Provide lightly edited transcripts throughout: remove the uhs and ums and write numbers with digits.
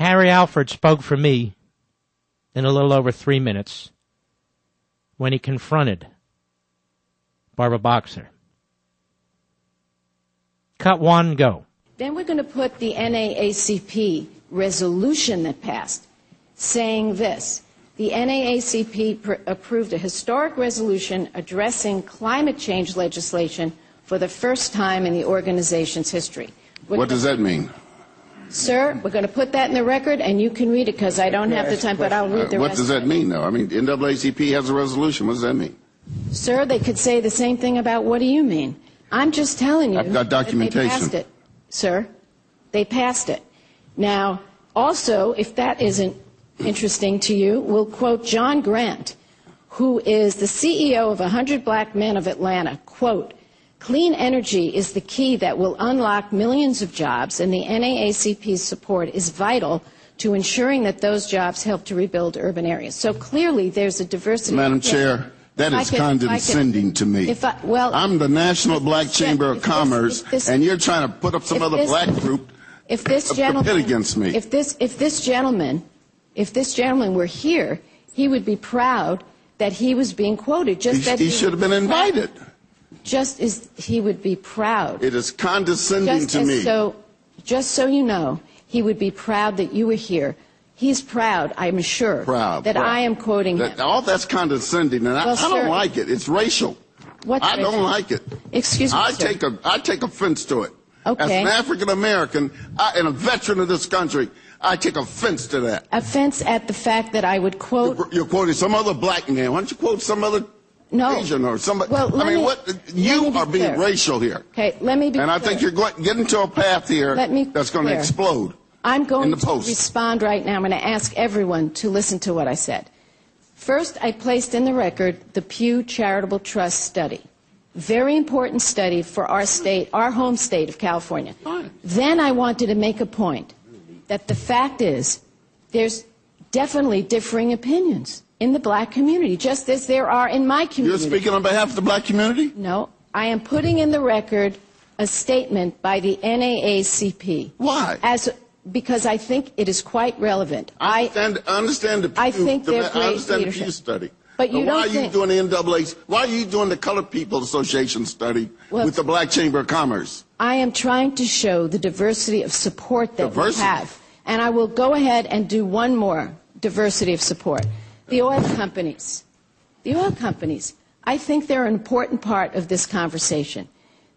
Harry Alford spoke for me in a little over 3 minutes when he confronted Barbara Boxer. Cut one, go. Then we're going to put the NAACP resolution that passed saying this. The NAACP approved a historic resolution addressing climate change legislation for the first time in the organization's history. What does that mean? Sir, we're going to put that in the record, and you can read it because I don't have the time, but I'll read the rest. What does that mean, though? I mean, NAACP has a resolution. What does that mean? Sir, they could say the same thing about what do you mean? I'm just telling you. I've got documentation. That they passed it, sir. They passed it. Now, also, if that isn't interesting to you, we'll quote John Grant, who is the CEO of 100 Black Men of Atlanta, quote, "Clean energy is the key that will unlock millions of jobs, and the NAACP's support is vital to ensuring that those jobs help to rebuild urban areas." So clearly there's a diversity. Madam Chair, that is condescending to me. I'm the National Black Chamber of Commerce, and you're trying to put up some other black group to pit against me. If this gentleman were here, he would be proud that he was being quoted. He should have been invited. Just as he would be proud. It is condescending to me. Just so you know, he would be proud that you were here. He's proud, I'm sure, that I am quoting him. All that's condescending, and I don't like it. It's racial. I don't like it. Excuse me, sir. I take offense to it. Okay. As an African American and a veteran of this country, I take offense to that. Offense at the fact that I would quote. You're quoting some other black man. Why don't you quote some other Asian or somebody? Well, you are being racial here. Okay, let me be clear. And I think you're getting to a path here that's going to explode. I'm going to respond right now. I'm going to ask everyone to listen to what I said. First, I placed in the record the Pew Charitable Trust study. Very important study for our state, our home state of California. Then I wanted to make a point that the fact is there's definitely differing opinions in the black community, just as there are in my community. You're speaking on behalf of the black community? No. I am putting in the record a statement by the NAACP. Why? Because I think it is quite relevant. I understand the Pew study. But you why are you doing the NAACP? Why are you doing the Colored People Association study with the Black Chamber of Commerce? I am trying to show the diversity of support that we have. And I will go ahead and do one more diversity of support. The oil companies. The oil companies. I think they're an important part of this conversation.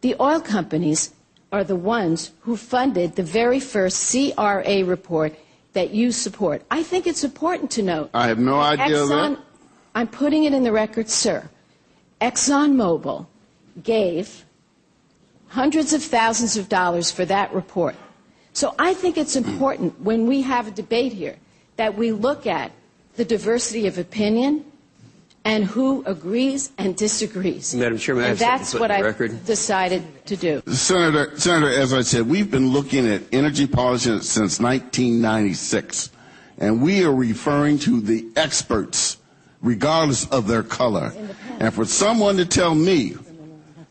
The oil companies are the ones who funded the very first CRA report that you support. I think it's important to note. I have no idea of that. I'm putting it in the record, sir. ExxonMobil gave hundreds of thousands of dollars for that report. So I think it's important when we have a debate here that we look at the diversity of opinion and who agrees and disagrees. Madam Chairman, and that's what I've decided to do. Senator, as I said, we've been looking at energy policy since 1996, and we are referring to the experts regardless of their color. And for someone to tell me,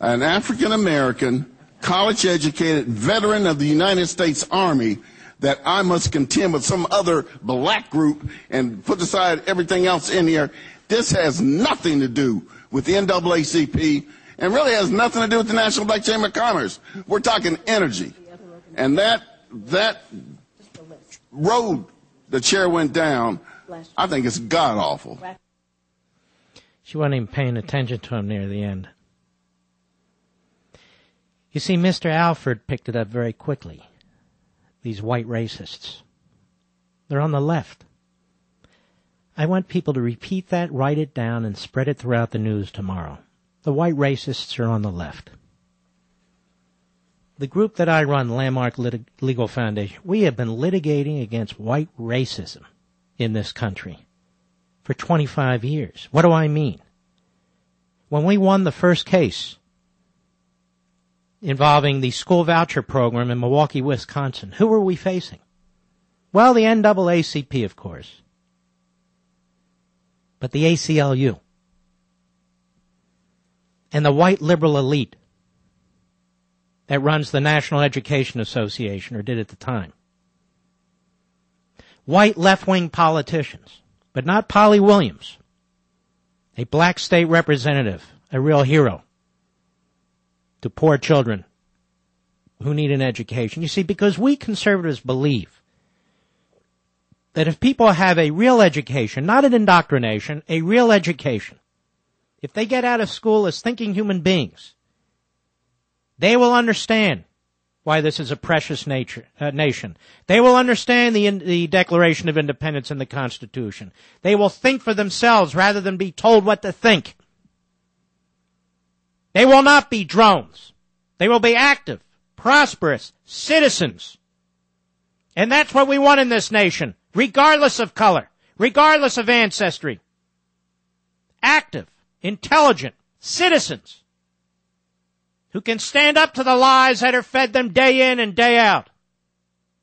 an African-American, college-educated veteran of the United States Army, that I must contend with some other black group and put aside everything else in here, this has nothing to do with the NAACP and really has nothing to do with the National Black Chamber of Commerce. We're talking energy. And that road the chair went down, I think it's god-awful. She wasn't even paying attention to him near the end. You see, Mr. Alford picked it up very quickly. These white racists. They're on the left. I want people to repeat that, write it down, and spread it throughout the news tomorrow. The white racists are on the left. The group that I run, Landmark Legal Foundation, we have been litigating against white racism in this country for 25 years. What do I mean? When we won the first case involving the school voucher program in Milwaukee, Wisconsin, who were we facing? Well, the NAACP, of course. But the ACLU. And the white liberal elite that runs the National Education Association, or did at the time. white left-wing politicians, but not Polly Williams, a black state representative, a real hero to poor children who need an education. You see, because we conservatives believe that if people have a real education, not an indoctrination, a real education, if they get out of school as thinking human beings, they will understand why this is a precious nation. They will understand the Declaration of Independence and the Constitution. They will think for themselves rather than be told what to think. They will not be drones. They will be active, prosperous citizens. And that's what we want in this nation, regardless of color, regardless of ancestry. Active, intelligent citizens who can stand up to the lies that are fed them day in and day out.